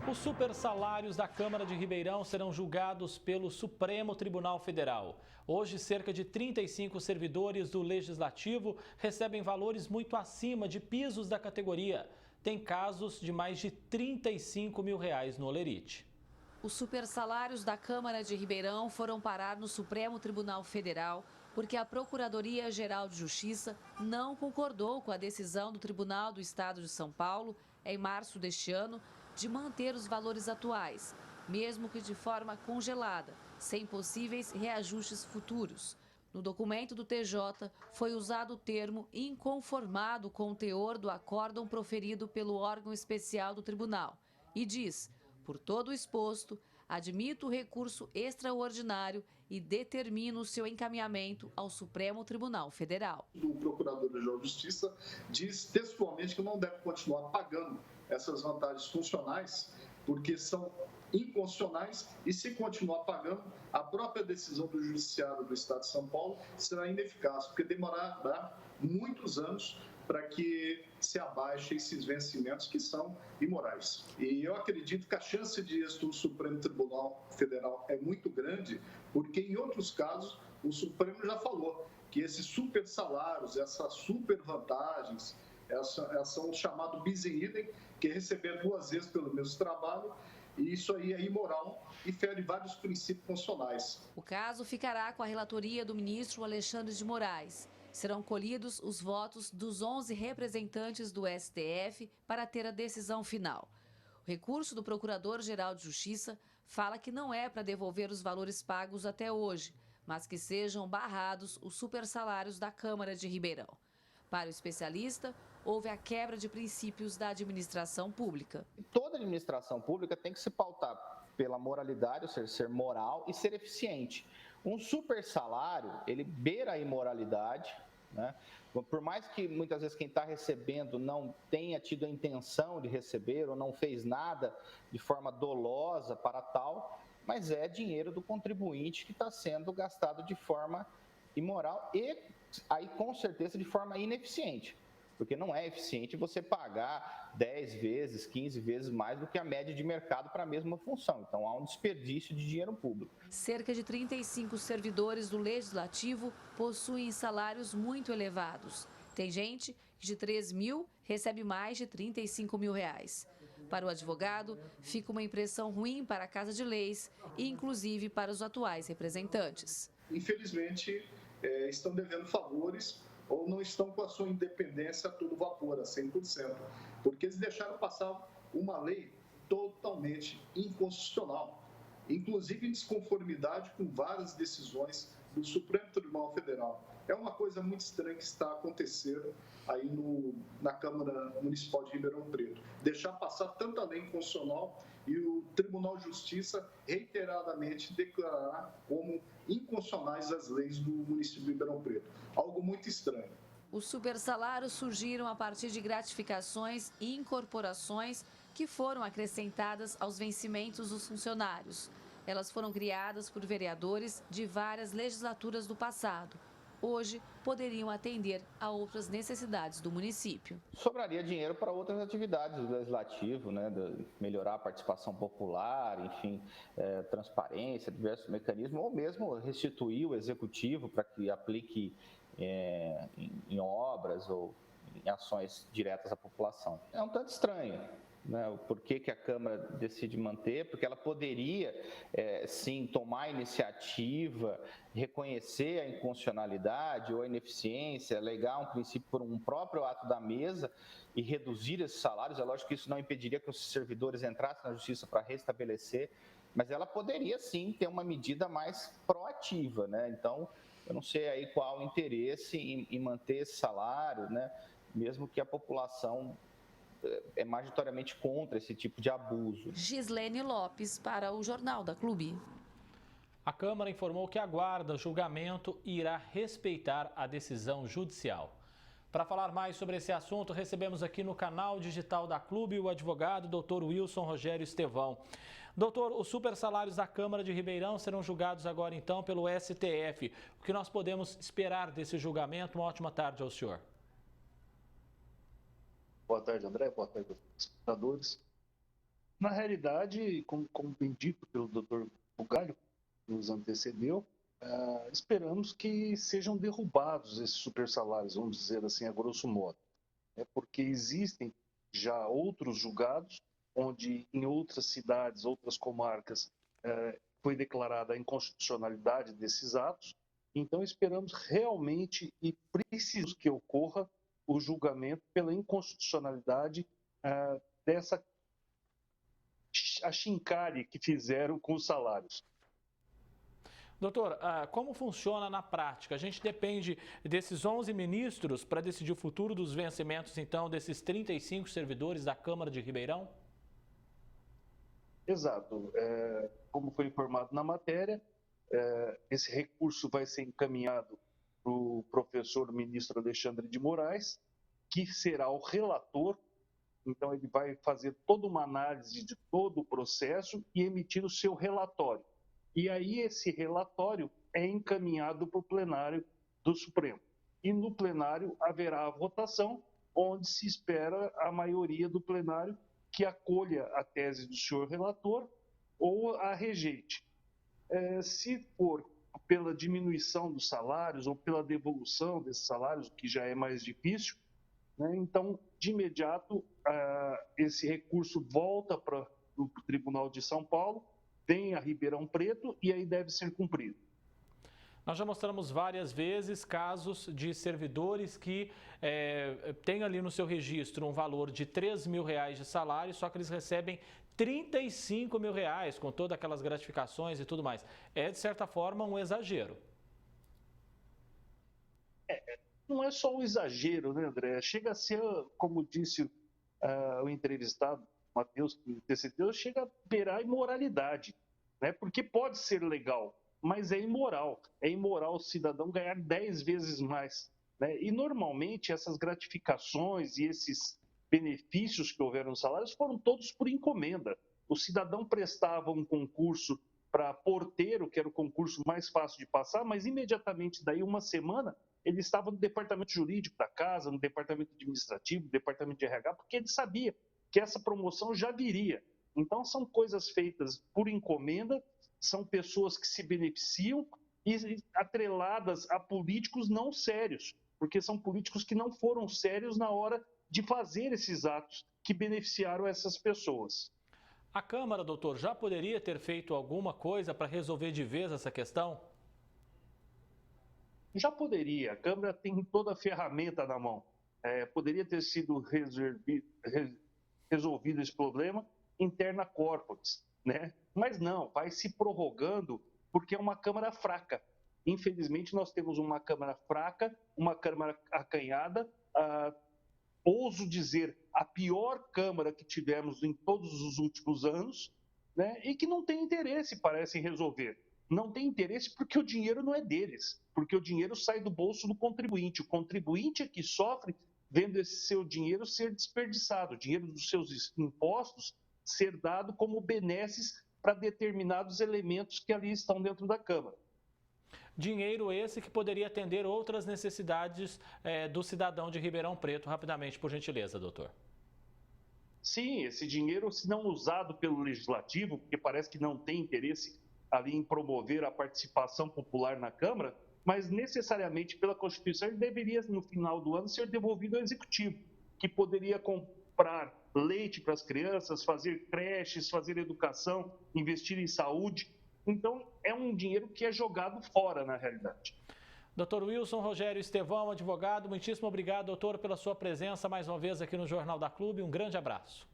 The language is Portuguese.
Os supersalários da Câmara de Ribeirão serão julgados pelo Supremo Tribunal Federal. Hoje, cerca de 35 servidores do Legislativo recebem valores muito acima de pisos da categoria. Tem casos de mais de R$ 35 mil no Olerite. Os supersalários da Câmara de Ribeirão foram parar no Supremo Tribunal Federal porque a Procuradoria-Geral de Justiça não concordou com a decisão do Tribunal do Estado de São Paulo, em março deste ano, de manter os valores atuais, mesmo que de forma congelada, sem possíveis reajustes futuros. No documento do TJ, foi usado o termo inconformado com o teor do acórdão proferido pelo órgão especial do tribunal e diz: por todo o exposto, admito o recurso extraordinário e determino o seu encaminhamento ao Supremo Tribunal Federal. O Procurador-Geral de Justiça diz textualmente que não deve continuar pagando essas vantagens funcionais, porque são inconstitucionais e, se continuar pagando, a própria decisão do Judiciário do Estado de São Paulo será ineficaz, porque demorará muitos anos para que se abaixe esses vencimentos que são imorais. E eu acredito que a chance de êxito do Supremo Tribunal Federal é muito grande, porque em outros casos o Supremo já falou que esses super salários, essas super vantagens, são o chamado bis in idem, que é receber 2 vezes pelo mesmo trabalho, e isso aí é imoral e fere vários princípios constitucionais. O caso ficará com a relatoria do ministro Alexandre de Moraes. Serão colhidos os votos dos 11 representantes do STF para ter a decisão final. O recurso do Procurador-Geral de Justiça fala que não é para devolver os valores pagos até hoje, mas que sejam barrados os supersalários da Câmara de Ribeirão. Para o especialista, houve a quebra de princípios da administração pública. Toda administração pública tem que se pautar pela moralidade, ou seja, ser moral e ser eficiente. Um super salário, ele beira a imoralidade, né? Por mais que muitas vezes quem está recebendo não tenha tido a intenção de receber ou não fez nada de forma dolosa para tal, mas é dinheiro do contribuinte que está sendo gastado de forma imoral e aí com certeza de forma ineficiente, porque não é eficiente você pagar 10 vezes, 15 vezes mais do que a média de mercado para a mesma função. Então há um desperdício de dinheiro público. Cerca de 35 servidores do Legislativo possuem salários muito elevados. Tem gente que de 3 mil recebe mais de R$ 35 mil. Para o advogado, fica uma impressão ruim para a Casa de Leis e inclusive para os atuais representantes. Infelizmente, estão devendo favores ou não estão com a sua independência a todo vapor, a 100%, porque eles deixaram passar uma lei totalmente inconstitucional, inclusive em desconformidade com várias decisões do Supremo Tribunal Federal. É uma coisa muito estranha que está acontecendo aí na Câmara Municipal de Ribeirão Preto. Deixar passar tanta lei inconstitucional e o Tribunal de Justiça reiteradamente declarar como inconstitucionais as leis do município de Ribeirão Preto. Algo muito estranho. Os supersalários surgiram a partir de gratificações e incorporações que foram acrescentadas aos vencimentos dos funcionários. Elas foram criadas por vereadores de várias legislaturas do passado. Hoje, poderiam atender a outras necessidades do município. Sobraria dinheiro para outras atividades do Legislativo, né, melhorar a participação popular, enfim, transparência, diversos mecanismos, ou mesmo restituir o Executivo para que aplique em obras ou em ações diretas à população. É um tanto estranho. O porquê que a Câmara decide manter, porque ela poderia, sim, tomar a iniciativa, reconhecer a inconstitucionalidade ou a ineficiência, alegar um princípio por um próprio ato da mesa e reduzir esses salários. É lógico que isso não impediria que os servidores entrassem na Justiça para restabelecer, mas ela poderia, sim, ter uma medida mais proativa, né? Então, eu não sei aí qual o interesse em manter esse salário, né? Mesmo que a população é majoritariamente contra esse tipo de abuso. Gislene Lopes para o Jornal da Clube. A Câmara informou que aguarda julgamento e irá respeitar a decisão judicial. Para falar mais sobre esse assunto, recebemos aqui no canal digital da Clube o advogado Dr. Wilson Rogério Estevão. Doutor, os supersalários da Câmara de Ribeirão serão julgados agora então pelo STF. O que nós podemos esperar desse julgamento? Uma ótima tarde ao senhor. Boa tarde, André. Boa tarde aos espectadores. Na realidade, como bem dito pelo Dr. Bugalho, que nos antecedeu, esperamos que sejam derrubados esses supersalários, vamos dizer assim, a grosso modo. Porque existem já outros julgados, onde em outras cidades, outras comarcas, foi declarada a inconstitucionalidade desses atos. Então, esperamos realmente e precisamos que ocorra o julgamento pela inconstitucionalidade dessa achincalhe que fizeram com os salários. Doutor, como funciona na prática? A gente depende desses 11 ministros para decidir o futuro dos vencimentos, então, desses 35 servidores da Câmara de Ribeirão? Exato. Como foi informado na matéria, esse recurso vai ser encaminhado para o professor ministro Alexandre de Moraes, que será o relator. Então, ele vai fazer toda uma análise de todo o processo e emitir o seu relatório. E aí, esse relatório é encaminhado para o plenário do Supremo. E no plenário haverá a votação, onde se espera a maioria do plenário que acolha a tese do senhor relator ou a rejeite. Se for pela diminuição dos salários ou pela devolução desses salários, o que já é mais difícil, né, então, de imediato, esse recurso volta para o Tribunal de São Paulo, vem a Ribeirão Preto e aí deve ser cumprido. Nós já mostramos várias vezes casos de servidores que têm ali no seu registro um valor de R$3 mil de salário, só que eles recebem R$35 mil, com todas aquelas gratificações e tudo mais. É, de certa forma, um exagero. Não é só um exagero, né, André? Chega a ser, como disse o entrevistado, Matheus, que antecedeu, chega a beirar a imoralidade, né? Porque pode ser legal, mas é imoral. É imoral o cidadão ganhar 10 vezes mais, né? E, normalmente, essas gratificações e esses benefícios que houveram nos salários foram todos por encomenda. O cidadão prestava um concurso para porteiro, que era o concurso mais fácil de passar, mas imediatamente daí, uma semana, ele estava no departamento jurídico da casa, no departamento administrativo, no departamento de RH, porque ele sabia que essa promoção já viria. Então, são coisas feitas por encomenda, são pessoas que se beneficiam e atreladas a políticos não sérios, porque são políticos que não foram sérios na hora de fazer esses atos que beneficiaram essas pessoas. A Câmara, doutor, já poderia ter feito alguma coisa para resolver de vez essa questão? Já poderia. A Câmara tem toda a ferramenta na mão. Poderia ter sido resolvido esse problema interna corporis, né? Mas não, vai se prorrogando porque é uma Câmara fraca. Infelizmente, nós temos uma Câmara fraca, uma Câmara acanhada, ouso dizer, a pior Câmara que tivemos em todos os últimos anos, né? E que não tem interesse, parece, em resolver. Não tem interesse porque o dinheiro não é deles, porque o dinheiro sai do bolso do contribuinte. O contribuinte é que sofre vendo esse seu dinheiro ser desperdiçado, o dinheiro dos seus impostos ser dado como benesses para determinados elementos que ali estão dentro da Câmara. Dinheiro esse que poderia atender outras necessidades do cidadão de Ribeirão Preto. Rapidamente, por gentileza, doutor. Sim, esse dinheiro, se não usado pelo Legislativo, porque parece que não tem interesse ali em promover a participação popular na Câmara, mas necessariamente pela Constituição ele deveria, no final do ano, ser devolvido ao Executivo, que poderia comprar leite para as crianças, fazer creches, fazer educação, investir em saúde. Então, é um dinheiro que é jogado fora, na realidade. Doutor Wilson Rogério Estevão, advogado, muitíssimo obrigado, doutor, pela sua presença mais uma vez aqui no Jornal da Clube. Um grande abraço.